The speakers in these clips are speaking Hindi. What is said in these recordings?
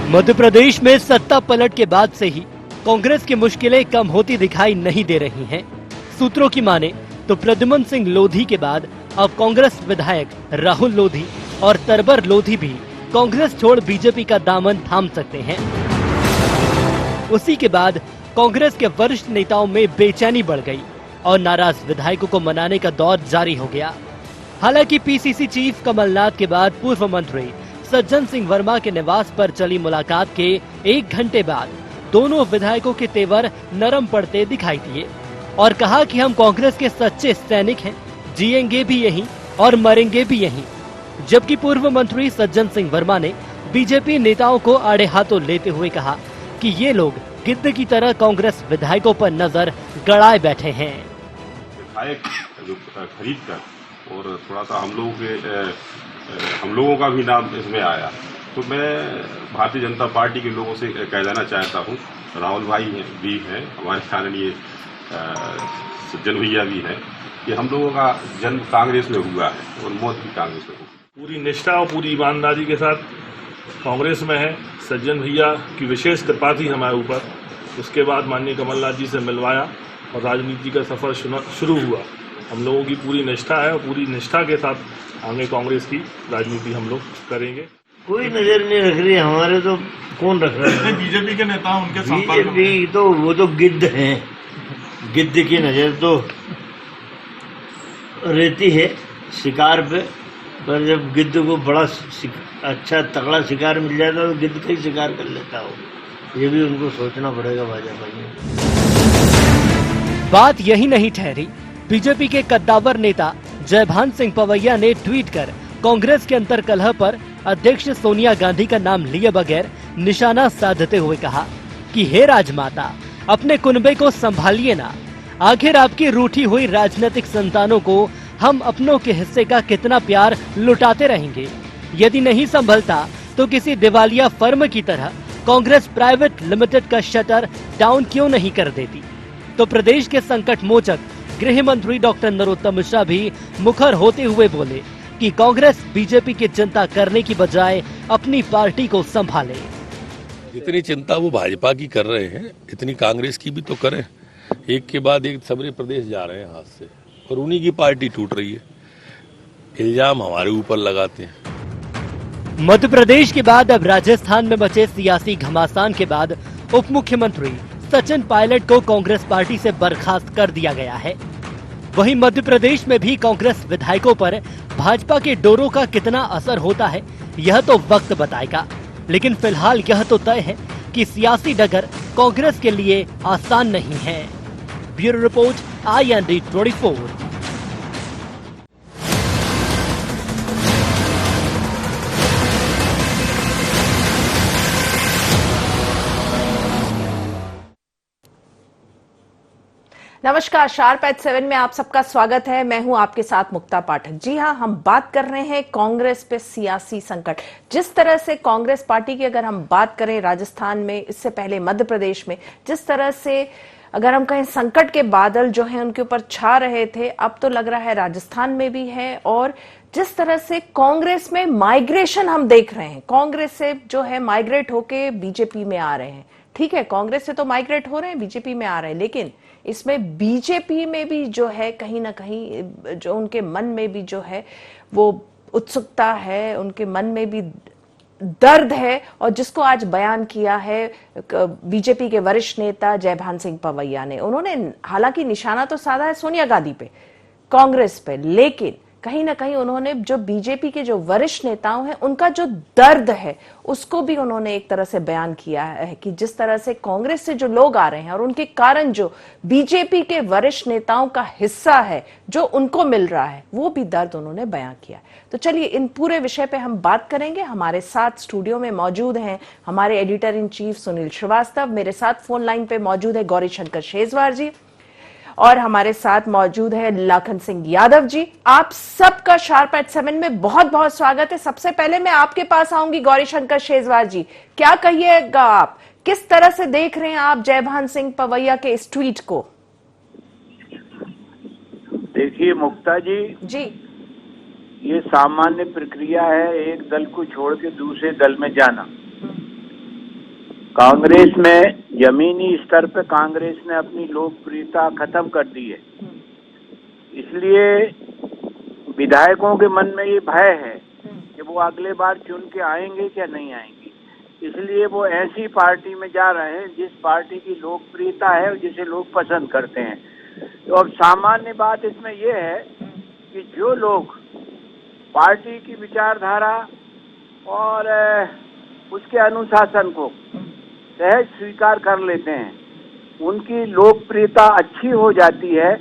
मध्य प्रदेश में सत्ता पलट के बाद से ही कांग्रेस की मुश्किलें कम होती दिखाई नहीं दे रही हैं। सूत्रों की माने तो प्रद्युमन सिंह लोधी के बाद अब कांग्रेस विधायक राहुल लोधी और तरबर लोधी भी कांग्रेस छोड़ बीजेपी का दामन थाम सकते हैं। उसी के बाद कांग्रेस के वरिष्ठ नेताओं में बेचैनी बढ़ गई और नाराज विधायकों को मनाने का दौर जारी हो गया। हालांकि पीसीसी चीफ कमलनाथ के बाद पूर्व मंत्री सज्जन सिंह वर्मा के निवास पर चली मुलाकात के 1 घंटे बाद दोनों विधायकों के तेवर नरम पड़ते दिखाई दिए और कहा कि हम कांग्रेस के सच्चे सैनिक हैं, जिएंगे भी यहीं और मरेंगे भी यहीं। जबकि पूर्व मंत्री सज्जन सिंह वर्मा ने बीजेपी नेताओं को आड़े हाथों लेते हुए कहा कि ये लोग गिद्ध की तरह कांग्रेस विधायकों पर नजर गड़ाए बैठे हैं। विधायक जो खरीद कर और थोड़ा सा हम लोगों का भी नाम इसमें आया, तो मैं भारतीय जनता पार्टी के लोगों से कह देना चाहता हूँ, राहुल भाई भी हैं हमारे कारण, ये सज्जन भैया भी हैं, कि हम लोगों का जन्म कांग्रेस में हुआ है और मौत भी कांग्रेस में हुई। पूरी निष्ठा और पूरी ईमानदारी के साथ कांग्रेस में है। सज्जन भैया की विशेष कृपा थी हमारे ऊपर। उसके बाद माननीय कमलनाथ जी से मिलवाया और राजनीति का सफर शुरू हुआ। हम लोगों की पूरी निष्ठा है और पूरी निष्ठा के साथ आगे कांग्रेस की राजनीति हम लोग करेंगे। कोई नजर नहीं रख रही हमारे, तो कौन रख रहा है? बीजेपी के नेता उनके बीजेपी तो वो तो गिद्ध हैं, गिद्ध की नजर तो रहती है शिकार पे, पर जब गिद्ध को बड़ा अच्छा तगड़ा शिकार मिल जाता है तो गिद्ध का ही शिकार कर लेता हो। ये भी उनको सोचना पड़ेगा भाजपा में। बात यही नहीं ठहरी। बीजेपी के कद्दावर नेता जयभान सिंह पवैया ने ट्वीट कर कांग्रेस के अंतर्कलह पर अध्यक्ष सोनिया गांधी का नाम लिए बगैर निशाना साधते हुए कहा कि हे राजमाता, अपने कुनबे को संभालिए ना। आखिर आपकी रूठी हुई राजनीतिक संतानों को हम अपनों के हिस्से का कितना प्यार लुटाते रहेंगे। यदि नहीं संभलता तो किसी दिवालिया फर्म की तरह कांग्रेस प्राइवेट लिमिटेड का शटर डाउन क्यों नहीं कर देती। तो प्रदेश के संकट मोचक गृह मंत्री डॉक्टर नरोत्तम मिश्रा भी मुखर होते हुए बोले कि कांग्रेस बीजेपी की चिंता करने की बजाय अपनी पार्टी को संभाले। जितनी चिंता वो भाजपा की कर रहे हैं, इतनी कांग्रेस की भी तो करें। एक के बाद एक सबरे प्रदेश जा रहे हैं हाथ से और उन्हीं की पार्टी टूट रही है। इल्जाम हमारे ऊपर लगाते हैं। मध्य प्रदेश के बाद अब राजस्थान में बचे सियासी घमासान के बाद उप मुख्यमंत्री सचिन पायलट को कांग्रेस पार्टी से बर्खास्त कर दिया गया है। वहीं मध्य प्रदेश में भी कांग्रेस विधायकों पर भाजपा के डोरों का कितना असर होता है, यह तो वक्त बताएगा। लेकिन फिलहाल यह तो तय है कि सियासी डगर कांग्रेस के लिए आसान नहीं है। Bureau report, IND 24। नमस्कार, शार्प एट 7 में आप सबका स्वागत है। मैं हूं आपके साथ मुक्ता पाठक। जी हां, हम बात कर रहे हैं कांग्रेस पे सियासी संकट। जिस तरह से कांग्रेस पार्टी की अगर हम बात करें राजस्थान में, इससे पहले मध्य प्रदेश में, जिस तरह से अगर हम कहें संकट के बादल जो हैं उनके ऊपर छा रहे थे, अब तो लग रहा है राजस्थान में भी है। और जिस तरह से कांग्रेस में माइग्रेशन हम देख रहे हैं, कांग्रेस से जो है माइग्रेट होके बीजेपी में आ रहे हैं। ठीक है, कांग्रेस से तो माइग्रेट हो रहे हैं, बीजेपी में आ रहे हैं, लेकिन इसमें बीजेपी में भी जो है कहीं ना कहीं जो उनके मन में भी जो है वो उत्सुकता है, उनके मन में भी दर्द है, और जिसको आज बयान किया है बीजेपी के वरिष्ठ नेता जयभान सिंह पवैया ने। उन्होंने हालांकि निशाना तो साधा है सोनिया गांधी पे, कांग्रेस पे, लेकिन कहीं ना कहीं उन्होंने जो बीजेपी के जो वरिष्ठ नेताओं हैं उनका जो दर्द है उसको भी उन्होंने एक तरह से बयान किया है कि जिस तरह से कांग्रेस से जो लोग आ रहे हैं और उनके कारण जो बीजेपी के वरिष्ठ नेताओं का हिस्सा है जो उनको मिल रहा है, वो भी दर्द उन्होंने बयान किया। तो चलिए इन पूरे विषय पे हम बात करेंगे। हमारे साथ स्टूडियो में मौजूद हैं हमारे editor in chief Sunil Srivastava, मेरे साथ फोन लाइन पे मौजूद है गौरी शंकर शेजवार जी, और हमारे साथ मौजूद है लाखन सिंह यादव जी। आप सबका शार्प एट 7 में बहुत बहुत स्वागत है। सबसे पहले मैं आपके पास आऊंगी गौरी शंकर शेजवार जी, क्या कहिएगा आप, किस तरह से देख रहे हैं आप जयभान सिंह पवैया के इस ट्वीट को? देखिए मुक्ता जी, ये सामान्य प्रक्रिया है एक दल को छोड़ के दूसरे दल में जाना। कांग्रेस में जमीनी स्तर पे कांग्रेस ने अपनी लोकप्रियता खत्म कर दी है, इसलिए विधायकों के मन में ये भय है कि वो अगले बार चुन के आएंगे क्या नहीं आएंगे। इसलिए वो ऐसी पार्टी में जा रहे हैं जिस पार्टी की लोकप्रियता है और जिसे लोग पसंद करते हैं। तो अब सामान्य बात इसमें यह है कि जो लोग पार्टी की विचारधारा और उसके अनुशासन को सहज स्वीकार कर लेते हैं, उनकी लोकप्रियता अच्छी हो जाती है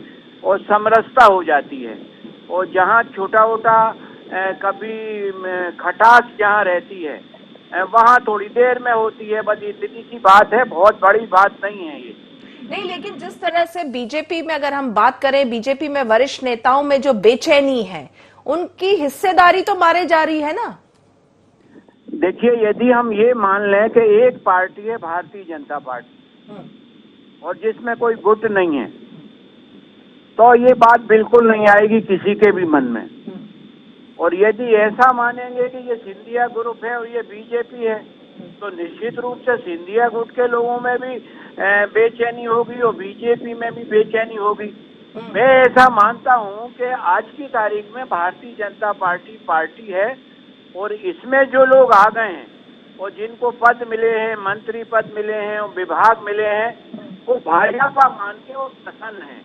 और समरसता हो जाती है। और जहाँ छोटा मोटा कभी खटास जहाँ रहती है वहाँ थोड़ी देर में होती है, बस इतनी सी बात है, बहुत बड़ी बात नहीं है ये। नहीं, लेकिन जिस तरह से बीजेपी में अगर हम बात करें, बीजेपी में वरिष्ठ नेताओं में जो बेचैनी है, उनकी हिस्सेदारी तो मारे जा रही है ना। देखिए, यदि हम ये मान लें कि एक पार्टी है भारतीय जनता पार्टी और जिसमें कोई गुट नहीं है, तो ये बात बिल्कुल नहीं आएगी किसी के भी मन में। और यदि ऐसा मानेंगे कि ये सिंधिया ग्रुप है और ये बीजेपी है, तो निश्चित रूप से सिंधिया गुट के लोगों में भी बेचैनी होगी और बीजेपी में भी बेचैनी होगी। मैं ऐसा मानता हूं कि आज की तारीख में भारतीय जनता पार्टी है और इसमें जो लोग आ गए हैं और जिनको पद मिले हैं, मंत्री पद मिले हैं और विभाग मिले हैं, वो भाजपा मान के वो प्रसन्न है।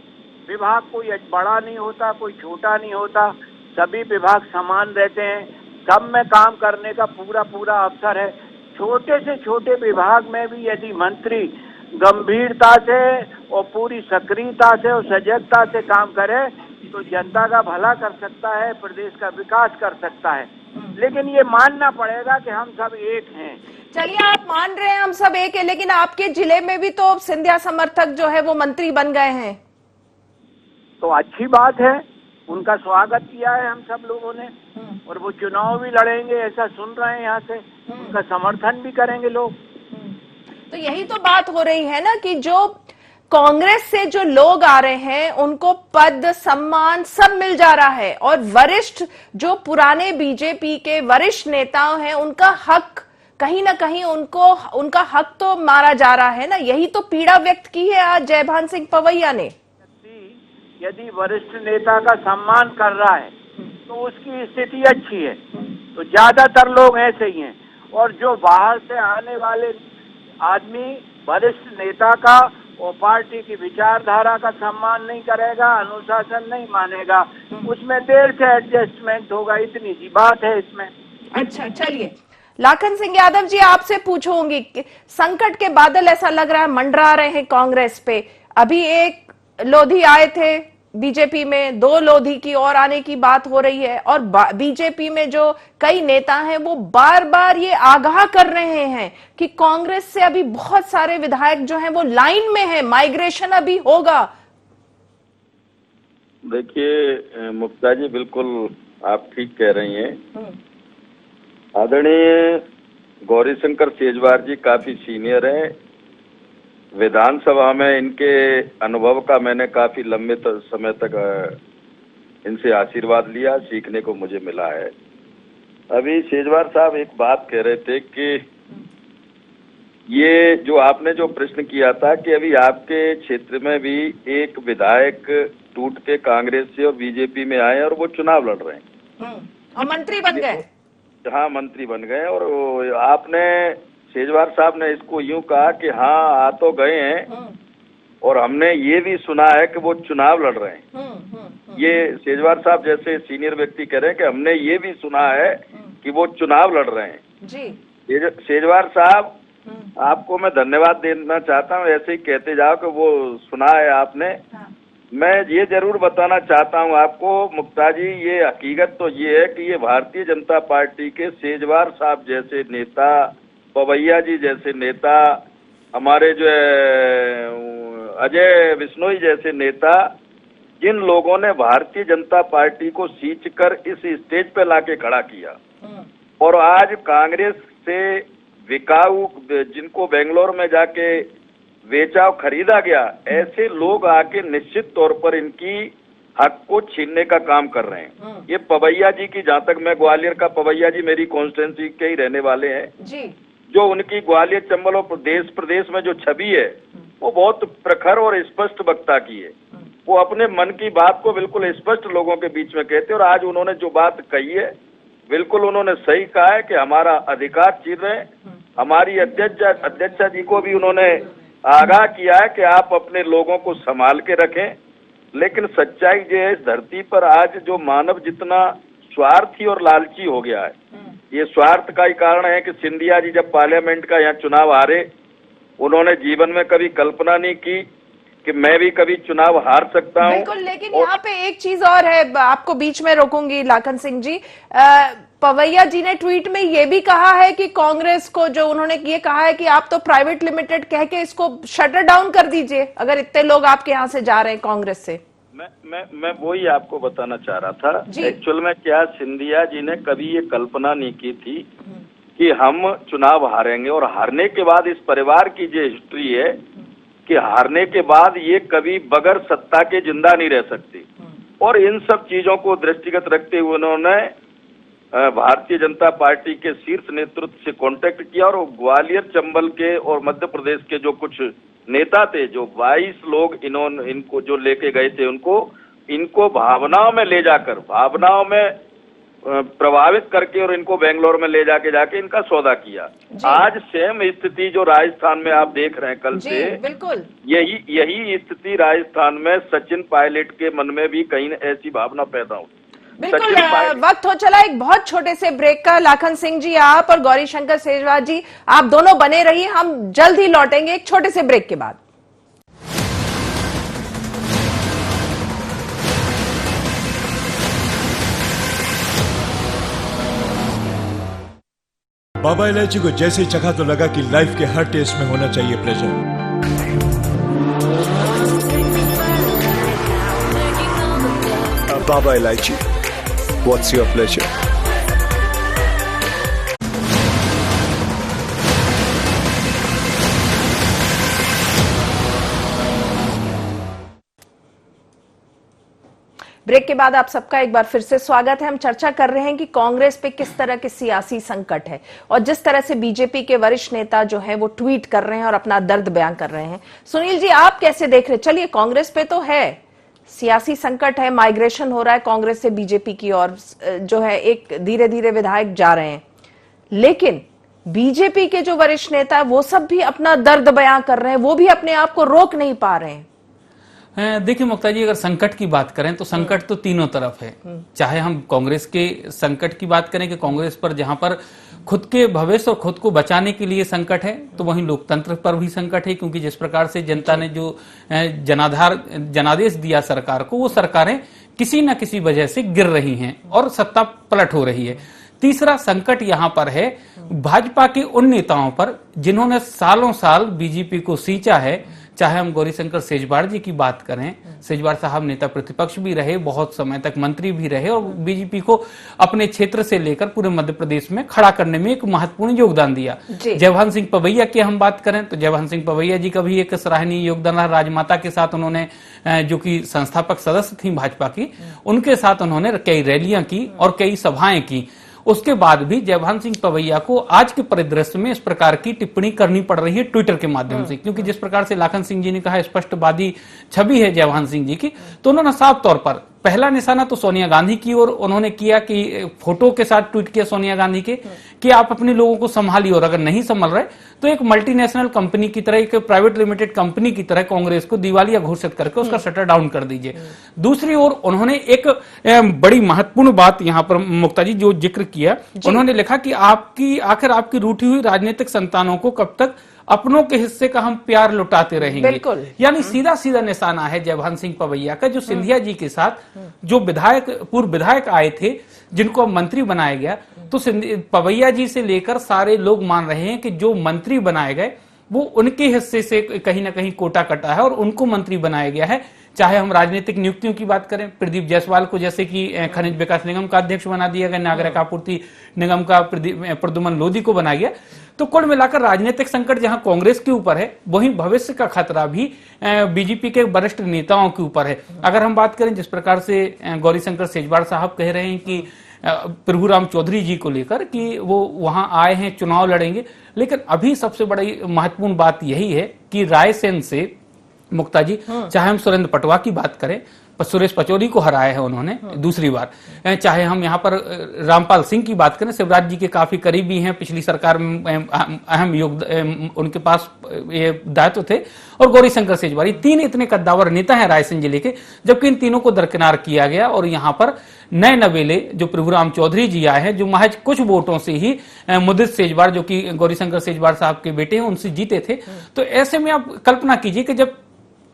विभाग कोई बड़ा नहीं होता, कोई छोटा नहीं होता, सभी विभाग समान रहते हैं, सब में काम करने का पूरा अवसर है। छोटे से छोटे विभाग में भी यदि मंत्री गंभीरता से और पूरी सक्रियता से और सजगता से काम करे तो जनता का भला कर सकता है, प्रदेश का विकास कर सकता है। लेकिन ये मानना पड़ेगा कि हम सब एक हैं। चलिए, आप मान रहे हैं हम सब एक है, लेकिन आपके जिले में भी तो सिंधिया समर्थक जो है वो मंत्री बन गए हैं। तो अच्छी बात है, उनका स्वागत किया है हम सब लोगों ने, और वो चुनाव भी लड़ेंगे ऐसा सुन रहे हैं यहाँ से, उनका समर्थन भी करेंगे लोग। तो यही तो बात हो रही है ना कि जो कांग्रेस से जो लोग आ रहे हैं उनको पद सम्मान सब मिल जा रहा है, और वरिष्ठ जो पुराने बीजेपी के वरिष्ठ नेता हैं उनका हक कहीं ना कहीं उनका हक तो मारा जा रहा है ना। यही तो पीड़ा व्यक्त की है आज जयभान सिंह पवैया ने। यदि वरिष्ठ नेता का सम्मान कर रहा है तो उसकी स्थिति अच्छी है, तो ज्यादातर लोग ऐसे ही हैं। और जो बाहर से आने वाले आदमी वरिष्ठ नेता का और पार्टी की विचारधारा का सम्मान नहीं करेगा, अनुशासन नहीं मानेगा, उसमें देर से एडजस्टमेंट होगा, इतनी सी बात है इसमें। अच्छा, चलिए लाखन सिंह यादव जी, आपसे पूछूंगी, संकट के बादल ऐसा लग रहा है मंडरा रहे हैं कांग्रेस पे। अभी एक लोधी आए थे बीजेपी में, 2 लोधी की और आने की बात हो रही है, और बीजेपी में जो कई नेता हैं वो बार बार ये आगाह कर रहे हैं कि कांग्रेस से अभी बहुत सारे विधायक जो हैं वो लाइन में हैं, माइग्रेशन अभी होगा। देखिए मुक्ता जी, बिल्कुल आप ठीक कह रही हैं। आदरणीय गौरीशंकर शेजवार जी काफी सीनियर हैं। विधानसभा में इनके अनुभव का मैंने काफी लंबे समय तक इनसे आशीर्वाद लिया, सीखने को मुझे मिला है। अभी शेजवार साहब एक बात कह रहे थे कि ये जो आपने जो प्रश्न किया था कि अभी आपके क्षेत्र में भी एक विधायक टूट के कांग्रेस से और बीजेपी में आए और वो चुनाव लड़ रहे हैं और मंत्री बन गए। हाँ, मंत्री बन गए। और आपने शेजवार साहब ने इसको यूं कहा कि हाँ आ तो गए हैं और हमने ये भी सुना है कि वो चुनाव लड़ रहे हैं। ये शेजवार साहब जैसे सीनियर व्यक्ति कह रहे हैं कि हमने ये भी सुना है कि वो चुनाव लड़ रहे हैं। जी शेजवार साहब, आपको मैं धन्यवाद देना चाहता हूँ, ऐसे ही कहते जाओ कि वो सुना है आपने। हाँ। मैं ये जरूर बताना चाहता हूँ आपको मुक्ता जी, ये हकीकत तो ये है कि ये भारतीय जनता पार्टी के शेजवार साहब जैसे नेता, पवैया जी जैसे नेता, हमारे जो अजय बिश्नोई जैसे नेता, जिन लोगों ने भारतीय जनता पार्टी को सींचकर इस स्टेज पे लाके खड़ा किया और आज कांग्रेस से बिकाऊ, जिनको बेंगलोर में जाके बेचा खरीदा गया, ऐसे लोग आके निश्चित तौर पर इनकी हक को छीनने का काम कर रहे हैं। ये पवैया जी की, जहां तक मैं ग्वालियर का, पवैया जी मेरी कॉन्स्टिट्यूंसी के ही रहने वाले हैं जी। जो उनकी ग्वालियर चंबल और देश प्रदेश में जो छवि है वो बहुत प्रखर और स्पष्ट वक्ता की है। वो अपने मन की बात को बिल्कुल स्पष्ट लोगों के बीच में कहते हैं और आज उन्होंने जो बात कही है बिल्कुल उन्होंने सही कहा है कि हमारा अधिकार छीन रहे हैं। हमारी अध्यक्षा जी को भी उन्होंने आगाह किया है कि आप अपने लोगों को संभाल के रखें, लेकिन सच्चाई जो है इस धरती पर आज जो मानव जितना स्वार्थी और लालची हो गया है, ये स्वार्थ का ही कारण है कि सिंधिया जी जब पार्लियामेंट का यहाँ चुनाव हारे, उन्होंने जीवन में कभी कल्पना नहीं की कि मैं भी कभी चुनाव हार सकता हूँ। बिल्कुल, लेकिन यहाँ पे एक चीज और है, आपको बीच में रोकूंगी लाखन सिंह जी। पवैया जी ने ट्वीट में ये भी कहा है कि कांग्रेस को, जो उन्होंने ये कहा है कि आप तो प्राइवेट लिमिटेड कह के इसको शटर डाउन कर दीजिए अगर इतने लोग आपके यहाँ से जा रहे हैं कांग्रेस से। मैं वही आपको बताना चाह रहा था। एक्चुअल में क्या सिंधिया जी ने कभी ये कल्पना नहीं की थी कि हम चुनाव हारेंगे, और हारने के बाद इस परिवार की जो हिस्ट्री है कि हारने के बाद ये कभी बगैर सत्ता के जिंदा नहीं रह सकती। और इन सब चीजों को दृष्टिगत रखते हुए उन्होंने भारतीय जनता पार्टी के शीर्ष नेतृत्व से कांटेक्ट किया और ग्वालियर चंबल के और मध्य प्रदेश के जो कुछ नेता थे, जो 22 लोग इनको जो लेके गए थे, इनको भावनाओं में ले जाकर, भावनाओं में प्रभावित करके और इनको बेंगलोर में ले जाके इनका सौदा किया। आज सेम स्थिति जो राजस्थान में आप देख रहे हैं कल से, बिल्कुल यही स्थिति राजस्थान में सचिन पायलट के मन में भी कहीं ऐसी भावना पैदा हो। बिल्कुल, वक्त हो चला एक बहुत छोटे से ब्रेक का। लाखन सिंह जी आप और गौरीशंकर सेजवार जी आप दोनों बने रहिए, हम जल्द ही लौटेंगे एक छोटे से ब्रेक के बाद। बाबा इलायची को जैसे चखा तो लगा कि लाइफ के हर टेस्ट में होना चाहिए प्लेजर। बाबा इलायची, व्हाट्स योर प्लेजर? ब्रेक के बाद आप सबका एक बार फिर से स्वागत है। हम चर्चा कर रहे हैं कि कांग्रेस पे किस तरह के सियासी संकट है और जिस तरह से बीजेपी के वरिष्ठ नेता जो है वो ट्वीट कर रहे हैं और अपना दर्द बयान कर रहे हैं। सुनील जी आप कैसे देख रहे हैं? चलिए, कांग्रेस पे तो है सियासी संकट है, माइग्रेशन हो रहा है कांग्रेस से बीजेपी की और जो है एक धीरे धीरे विधायक जा रहे हैं, लेकिन बीजेपी के जो वरिष्ठ नेता है वो सब भी अपना दर्द बयां कर रहे हैं, वो भी अपने आप को रोक नहीं पा रहे हैं। देखिए मुक्ता जी, अगर संकट की बात करें तो संकट तो तीनों तरफ है। चाहे हम कांग्रेस के संकट की बात करें कि कांग्रेस पर जहां पर खुद के भविष्य और खुद को बचाने के लिए संकट है, तो वहीं लोकतंत्र पर भी संकट है, क्योंकि जिस प्रकार से जनता ने जो जनादेश दिया सरकार को, वो सरकारें किसी न किसी वजह से गिर रही हैं और सत्ता पलट हो रही है। तीसरा संकट यहां पर है भाजपा के उन नेताओं पर जिन्होंने सालों साल बीजेपी को सींचा है। चाहे हम गौरीशंकर सेजवार जी की बात करें, सेजवार साहब नेता प्रतिपक्ष भी रहे, बहुत समय तक मंत्री भी रहे और बीजेपी को अपने क्षेत्र से लेकर पूरे मध्य प्रदेश में खड़ा करने में एक महत्वपूर्ण योगदान दिया। जयभान सिंह पवैया की हम बात करें तो जयभान सिंह पवैया जी का भी एक सराहनीय योगदान रहा। राजमाता के साथ उन्होंने, जो कि संस्थापक सदस्य थी भाजपा की, उनके साथ उन्होंने कई रैलियां की और कई सभाएं की। उसके बाद भी जयभान सिंह पवैया को आज के परिदृश्य में इस प्रकार की टिप्पणी करनी पड़ रही है ट्विटर के माध्यम से, क्योंकि जिस प्रकार से लाखन सिंह जी ने कहा स्पष्टवादी छवि है जयभान सिंह जी की, तो उन्होंने साफ तौर पर पहला निशाना तो सोनिया गांधी की ओर उन्होंने किया कि फोटो के साथ ट्वीट किया सोनिया गांधी के कि आप अपने लोगों को संभालिए और अगर नहीं संभल रहे तो एक मल्टीनेशनल कंपनी की तरह, एक प्राइवेट लिमिटेड कंपनी की तरह कांग्रेस को दिवालिया घोषित करके उसका शटर डाउन कर दीजिए। दूसरी ओर उन्होंने एक बड़ी महत्वपूर्ण बात यहां पर मुक्ता जी जो जिक्र किया, उन्होंने लिखा कि आखिर आपकी रूठी हुई राजनीतिक संतानों को कब तक अपनों के हिस्से का हम प्यार लुटाते रहेंगे। यानी सीधा सीधा निशाना है जयभान सिंह पवैया का, जो सिंधिया जी के साथ जो पूर्व विधायक आए थे जिनको मंत्री बनाया गया, तो पवैया जी से लेकर सारे लोग मान रहे हैं कि जो मंत्री बनाए गए वो उनके हिस्से से कहीं ना कहीं कोटा कटा है और उनको मंत्री बनाया गया है। चाहे हम राजनीतिक नियुक्तियों की बात करें, प्रदीप जायसवाल को जैसे कि खनिज विकास निगम का अध्यक्ष बना दिया गया, नागरिक आपूर्ति निगम का प्रद्युमन लोधी को बनाया गया। तो कुल मिलाकर राजनीतिक संकट जहां कांग्रेस के ऊपर है, वहीं भविष्य का खतरा भी बीजेपी के वरिष्ठ नेताओं के ऊपर है। अगर हम बात करें जिस प्रकार से गौरीशंकर सेजवार साहब कह रहे हैं कि प्रभुराम चौधरी जी को लेकर कि वो वहां आए हैं, चुनाव लड़ेंगे। लेकिन अभी सबसे बड़ी महत्वपूर्ण बात यही है कि रायसेन से मुक्ता जी, चाहे हम सुरेंद्र पटवा की बात करें, सुरेश पचौरी को हराया है उन्होंने दूसरी बार, चाहे हम यहाँ पर रामपाल सिंह की बात करें, शिवराज जी के काफी करीबी हैं, पिछली सरकार में अहम योगदान उनके पास ये दायित्व थे, और गौरीशंकर सेजवार, तीन इतने कद्दावर नेता हैं रायसेन जिले के, जबकि इन तीनों को दरकिनार किया गया और यहाँ पर नए नवेले जो प्रभुराम चौधरी जी आए हैं, जो महज कुछ वोटों से ही मुदित सेजवार, जो कि गौरीशंकर सेजवार साहब के बेटे हैं, उनसे जीते थे। तो ऐसे में आप कल्पना कीजिए कि जब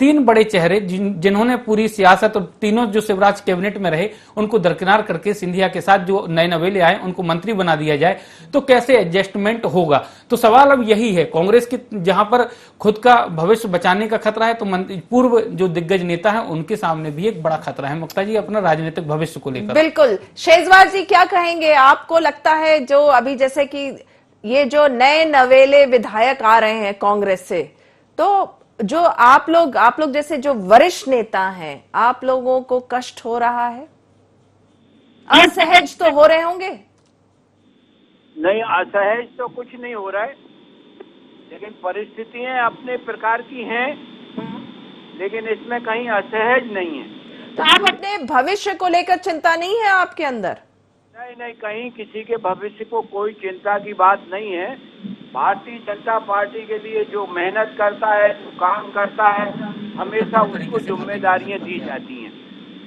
तीन बड़े चेहरे जिन्होंने पूरी सियासत और तीनों जो शिवराज कैबिनेट में रहे उनको दरकिनार करके सिंधिया के साथ जो नए नवेले आए उनको मंत्री बना दिया जाए, तो कैसे एडजस्टमेंट होगा। तो सवाल अब यही है, कांग्रेस की जहां पर खुद का भविष्य बचाने का खतरा है, तो पूर्व जो दिग्गज नेता है उनके सामने भी एक बड़ा खतरा है मुक्ता जी, अपना राजनीतिक भविष्य को लेकर। बिल्कुल, शेजवार जी क्या कहेंगे? आपको लगता है जो अभी जैसे कि ये जो नए नवेले विधायक आ रहे हैं कांग्रेस से, तो जो आप लोग जैसे जो वरिष्ठ नेता हैं, आप लोगों को कष्ट हो रहा है, असहज तो हो रहे होंगे? नहीं, असहज तो कुछ नहीं हो रहा है, लेकिन परिस्थितियां अपने प्रकार की हैं, लेकिन इसमें कहीं असहज नहीं है। तो आप अपने भविष्य को लेकर चिंता नहीं है आपके अंदर? नहीं, कहीं किसी के भविष्य को कोई चिंता की बात नहीं है। भारतीय जनता पार्टी के लिए जो मेहनत करता है, जो काम करता है, हमेशा उसको जिम्मेदारियां दी जाती हैं।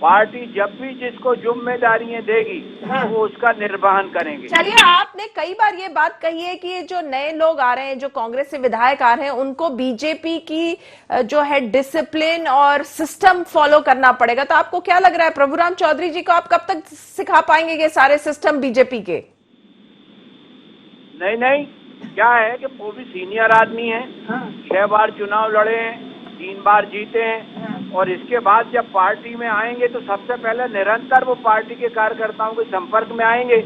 पार्टी जब भी जिसको जिम्मेदारियां देगी वो उसका निर्वहन करेंगे। चलिए, आपने कई बार ये बात कही है कि ये जो नए लोग आ रहे हैं, जो कांग्रेस से विधायक आ रहे हैं, उनको बीजेपी की जो है डिसिप्लिन और सिस्टम फॉलो करना पड़ेगा। तो आपको क्या लग रहा है, प्रभुराम चौधरी जी को आप कब तक सिखा पाएंगे ये सारे सिस्टम बीजेपी के? नहीं, क्या है कि वो भी सीनियर आदमी है, 6 बार चुनाव लड़े हैं, 3 बार जीते हैं, और इसके बाद जब पार्टी में आएंगे तो सबसे पहले निरंतर वो पार्टी के कार्यकर्ताओं के संपर्क में आएंगे,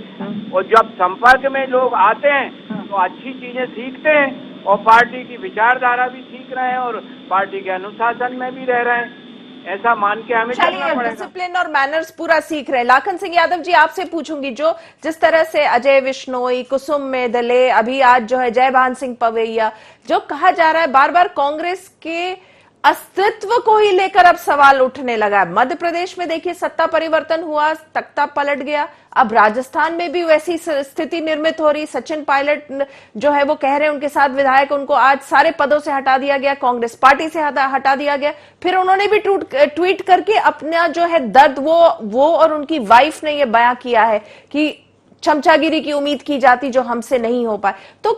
और जब संपर्क में लोग आते हैं तो अच्छी चीजें सीखते हैं, और पार्टी की विचारधारा भी सीख रहे हैं, और पार्टी के अनुशासन में भी रह रहे हैं। ऐसा मान के हमें चलना पड़ेगा। डिसिप्लिन और मैनर्स पूरा सीख रहे हैं। लाखन सिंह यादव जी, आपसे पूछूंगी, जो जिस तरह से अजय विश्नोई, कुसुम मेदले, अभी आज जो है जयभान सिंह पवैया, जो कहा जा रहा है बार बार कांग्रेस के अस्तित्व को ही लेकर अब सवाल उठने लगा है। मध्य प्रदेश में देखिए सत्ता परिवर्तन हुआ, तख्ता पलट गया, अब राजस्थान में भी वैसी स्थिति निर्मित हो रही। सचिन पायलट जो है वो कह रहे हैं उनके साथ विधायक, उनको आज सारे पदों से हटा दिया गया, कांग्रेस पार्टी से हटा दिया गया। फिर उन्होंने भी ट्वीट करके अपना जो है दर्द वो और उनकी वाइफ ने ये बयां किया है कि चमचागिरी की उम्मीद की जाती जो हमसे नहीं हो पाए। तो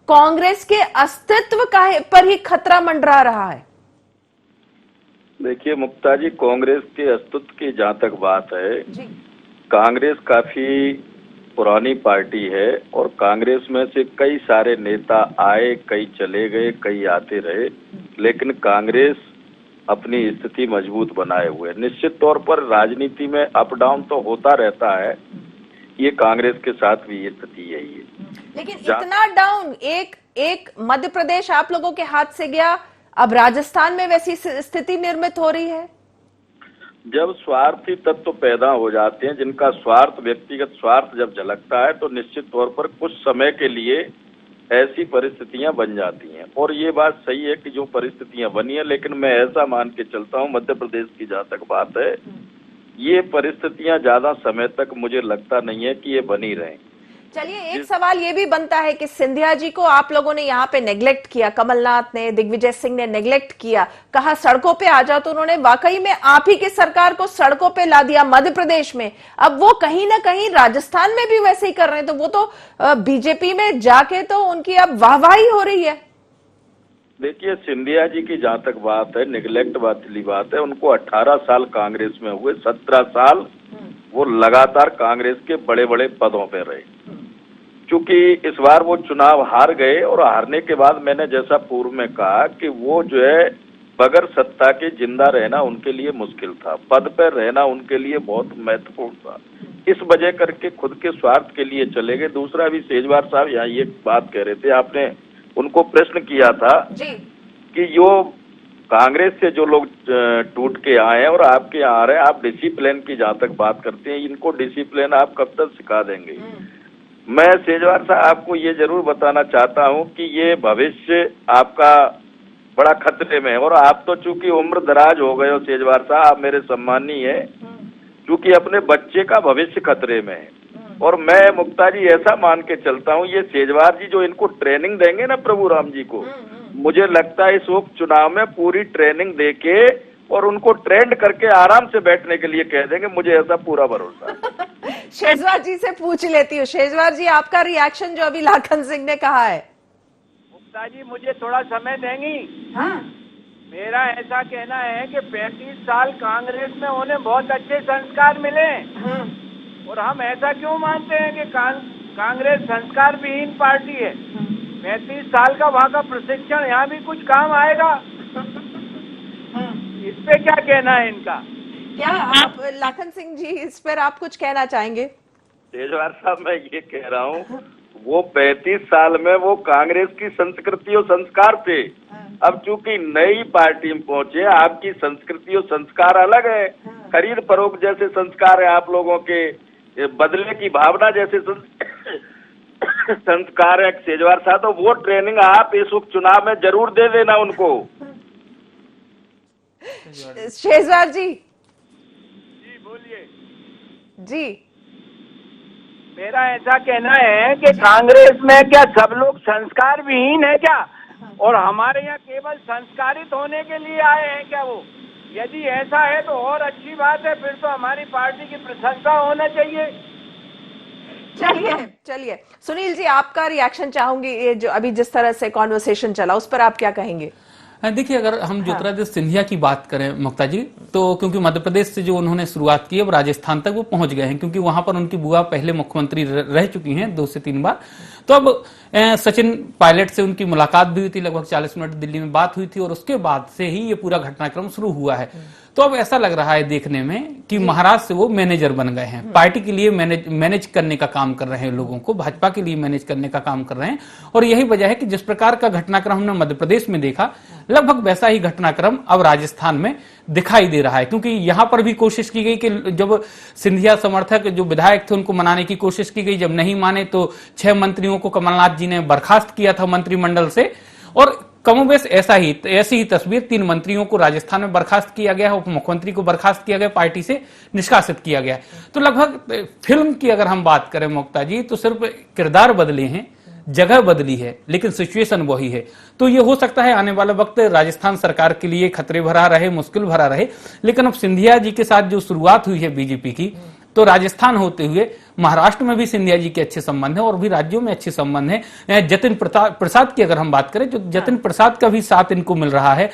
कांग्रेस के अस्तित्व पर ही खतरा मंडरा रहा है। देखिए मुक्ता जी, कांग्रेस के अस्तित्व की जहाँ तक बात है, कांग्रेस काफी पुरानी पार्टी है, और कांग्रेस में से कई सारे नेता आए, कई चले गए, कई आते रहे, लेकिन कांग्रेस अपनी स्थिति मजबूत बनाए हुए। निश्चित तौर पर राजनीति में अप डाउन तो होता रहता है, ये कांग्रेस के साथ भी ये स्थिति यही है। लेकिन इतना डाउन, एक मध्य प्रदेश आप लोगों के हाथ से गया, अब राजस्थान में वैसी स्थिति निर्मित हो रही है। जब स्वार्थी तत्व पैदा हो जाते हैं, जिनका स्वार्थ, व्यक्तिगत स्वार्थ जब झलकता है, तो निश्चित तौर पर कुछ समय के लिए ऐसी परिस्थितियां बन जाती हैं। और ये बात सही है कि जो परिस्थितियां बनी है, लेकिन मैं ऐसा मान के चलता हूं, मध्य प्रदेश की जहाँ तक बात है, ये परिस्थितियां ज्यादा समय तक मुझे लगता नहीं है कि ये बनी रहें। चलिए, एक सवाल ये भी बनता है कि सिंधिया जी को आप लोगों ने यहाँ पे नेग्लेक्ट किया, कमलनाथ ने, दिग्विजय सिंह ने नेग्लेक्ट किया, कहा सड़कों पे आ जाओ, तो उन्होंने वाकई में आप ही की सरकार को सड़कों पे ला दिया मध्य प्रदेश में। अब वो कहीं ना कहीं राजस्थान में भी वैसे ही कर रहे हैं, तो वो तो बीजेपी में जाके तो उनकी अब वाहवाही हो रही है। देखिए, सिंधिया जी की जहाँ तक बात है, निगलेक्ट वाली बात है, उनको 18 साल कांग्रेस में हुए, 17 साल वो लगातार कांग्रेस के बड़े बड़े पदों पे रहे। चूंकि इस बार वो चुनाव हार गए, और हारने के बाद मैंने जैसा पूर्व में कहा कि वो जो है बगैर सत्ता के जिंदा रहना उनके लिए मुश्किल था, पद पर रहना उनके लिए बहुत महत्वपूर्ण था। इस वजह करके खुद के स्वार्थ के लिए चले गए। दूसरा भी सेजवार साहब यहाँ ये बात कह रहे थे, आपने उनको प्रश्न किया था कि जो कांग्रेस से जो लोग टूट के आए हैं और आपके यहाँ आ रहे हैं, आप डिसिप्लिन की जहाँ तक बात करते हैं, इनको डिसिप्लिन आप कब तक सिखा देंगे? मैं सेजवार साहब आपको ये जरूर बताना चाहता हूँ कि ये भविष्य आपका बड़ा खतरे में है। और आप तो चूंकि उम्र दराज हो गए हो सेजवार साहब, आप मेरे सम्मानी है, चूंकि अपने बच्चे का भविष्य खतरे में है। और मैं मुक्ता जी ऐसा मान के चलता हूँ, ये सेजवार जी जो इनको ट्रेनिंग देंगे ना प्रभु राम जी को, मुझे लगता है इस उपचुनाव में पूरी ट्रेनिंग देके और उनको ट्रेंड करके आराम से बैठने के लिए कह देंगे, मुझे ऐसा पूरा भरोसा है। शेजवार जी से पूछ लेती हूँ, शेजवार जी आपका रिएक्शन जो अभी लाखन सिंह ने कहा है। मुक्ता जी मुझे थोड़ा समय देंगी? हाँ। मेरा ऐसा कहना है कि 35 साल कांग्रेस में उन्हें बहुत अच्छे संस्कार मिले, और हम ऐसा क्यों मानते हैं कि कांग्रेस संस्कार विहीन पार्टी है? 35 साल का वहाँ का प्रशिक्षण यहाँ भी कुछ काम आएगा। इस पे क्या कहना है इनका? क्या आप लाखन सिंह जी इस पर आप कुछ कहना चाहेंगे? तेजवार साहब मैं ये कह रहा हूँ, वो 35 साल में वो कांग्रेस की संस्कृति और संस्कार थे। अब चूंकि नई पार्टी में पहुंचे, आपकी संस्कृति और संस्कार अलग है। खरीद फरोख्त जैसे संस्कार है आप लोगों के, बदले की भावना जैसे संस्कार है सेजवार साहब। तो वो ट्रेनिंग आप इस उपचुनाव में जरूर दे देना उनको। शेजवार जी बोलिए जी। मेरा ऐसा कहना है कि कांग्रेस में क्या सब लोग संस्कार विहीन है क्या, और हमारे यहाँ केवल संस्कारित होने के लिए आए हैं क्या वो? यदि ऐसा है तो और अच्छी बात है, फिर तो हमारी पार्टी की प्रशंसा होना चाहिए। चलिए सुनील जी आपका रिएक्शन चाहूंगी, ये जो अभी जिस तरह से कॉन्वर्सेशन चला उस पर आप क्या कहेंगे? देखिए, अगर हम ज्योतिरादित्य सिंधिया की बात करें मुक्ता जी, तो क्योंकि मध्य प्रदेश से जो उन्होंने शुरुआत की अब राजस्थान तक वो पहुंच गए हैं, क्योंकि वहां पर उनकी बुआ पहले मुख्यमंत्री रह चुकी हैं 2 से 3 बार। तो अब सचिन पायलट से उनकी मुलाकात भी हुई थी, लगभग 40 मिनट दिल्ली में बात हुई थी, और उसके बाद से ही ये पूरा घटनाक्रम शुरू हुआ है। तो अब ऐसा लग रहा है देखने में कि महाराज से वो मैनेजर बन गए हैं, पार्टी के लिए मैनेज करने का काम कर रहे हैं, लोगों को भाजपा के लिए मैनेज करने का काम कर रहे हैं। और यही वजह है कि जिस प्रकार का घटनाक्रम हमने मध्य प्रदेश में देखा, लगभग वैसा ही घटनाक्रम अब राजस्थान में दिखाई दे रहा है। क्योंकि यहां पर भी कोशिश की गई कि जब सिंधिया समर्थक जो विधायक थे उनको मनाने की कोशिश की गई, जब नहीं माने तो 6 मंत्रियों को कमलनाथ जी ने बर्खास्त किया था मंत्रिमंडल से, और कमोबेश ऐसी ही तस्वीर 3 मंत्रियों को राजस्थान में बर्खास्त किया गया, उप मुख्यमंत्री को बर्खास्त किया गया, पार्टी से निष्कासित किया गया। तो लगभग फिल्म की अगर हम बात करें मुक्ता जी, तो सिर्फ किरदार बदले हैं, जगह बदली है, लेकिन सिचुएशन वही है। तो ये हो सकता है आने वाला वक्त राजस्थान सरकार के लिए खतरे भरा रहे, मुश्किल भरा रहे, लेकिन अब सिंधिया जी के साथ जो शुरुआत हुई है बीजेपी की, तो राजस्थान होते हुए महाराष्ट्र में भी सिंधिया जी के अच्छे संबंध हैं और भी राज्यों में अच्छे संबंध हैं। जतिन प्रसाद की अगर हम बात करें, जो जतिन प्रसाद का भी साथ इनको मिल रहा है,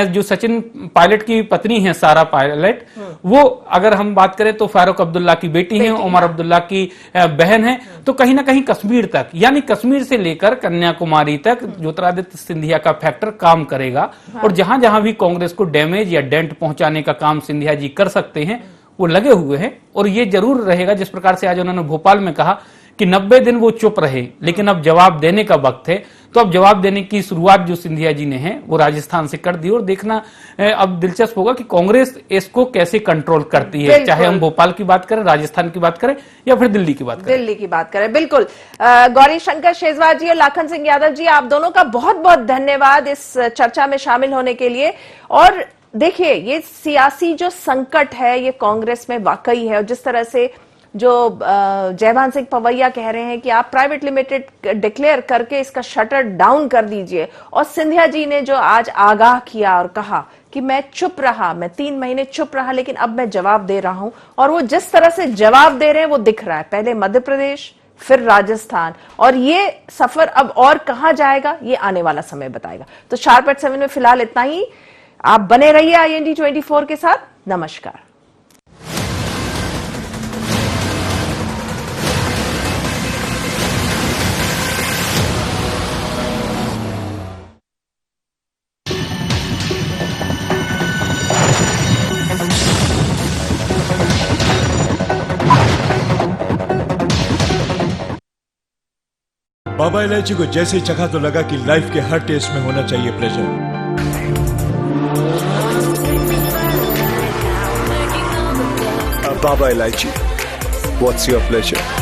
जो सचिन पायलट की पत्नी है सारा पायलट, वो अगर हम बात करें तो फारूक अब्दुल्ला की बेटी है, उमर अब्दुल्ला की बहन है। तो कहीं ना कहीं कश्मीर तक, यानी कश्मीर से लेकर कन्याकुमारी तक ज्योतिरादित्य सिंधिया का फैक्टर काम करेगा। और जहां जहां भी कांग्रेस को डैमेज या डेंट पहुंचाने का काम सिंधिया जी कर सकते हैं, वो लगे हुए हैं। और ये जरूर रहेगा, जिस प्रकार से आज उन्होंने भोपाल में कहा कि 90 दिन वो चुप रहे, लेकिन अब जवाब देने का वक्त है। तो अब जवाब देने की शुरुआत जो सिंधिया जी ने है वो राजस्थान से कर दी, और देखना अब दिलचस्प होगा कि कांग्रेस इसको कैसे कंट्रोल करती है, चाहे हम भोपाल की बात करें, राजस्थान की बात करें, या फिर दिल्ली की बात करें। बिल्कुल। गौरी शंकर शेजवार जी और लाखन सिंह यादव जी, आप दोनों का बहुत बहुत धन्यवाद इस चर्चा में शामिल होने के लिए। और देखिए, ये सियासी जो संकट है ये कांग्रेस में वाकई है, और जिस तरह से जो जयभान सिंह पवैया कह रहे हैं कि आप प्राइवेट लिमिटेड डिक्लेयर करके इसका शटर डाउन कर दीजिए, और सिंधिया जी ने जो आज आगाह किया और कहा कि मैं चुप रहा, मैं 3 महीने चुप रहा, लेकिन अब मैं जवाब दे रहा हूं, और वो जिस तरह से जवाब दे रहे हैं वो दिख रहा है, पहले मध्य प्रदेश फिर राजस्थान, और ये सफर अब और कहां जाएगा ये आने वाला समय बताएगा। तो शार्प एट 7 में फिलहाल इतना ही। आप बने रहिए IND 24 के साथ। नमस्कार। बाबा इलायची को जैसे ही चखा तो लगा कि लाइफ के हर टेस्ट में होना चाहिए प्लेजर। बाबा इलायची, व्हाट्स योर प्लेजर?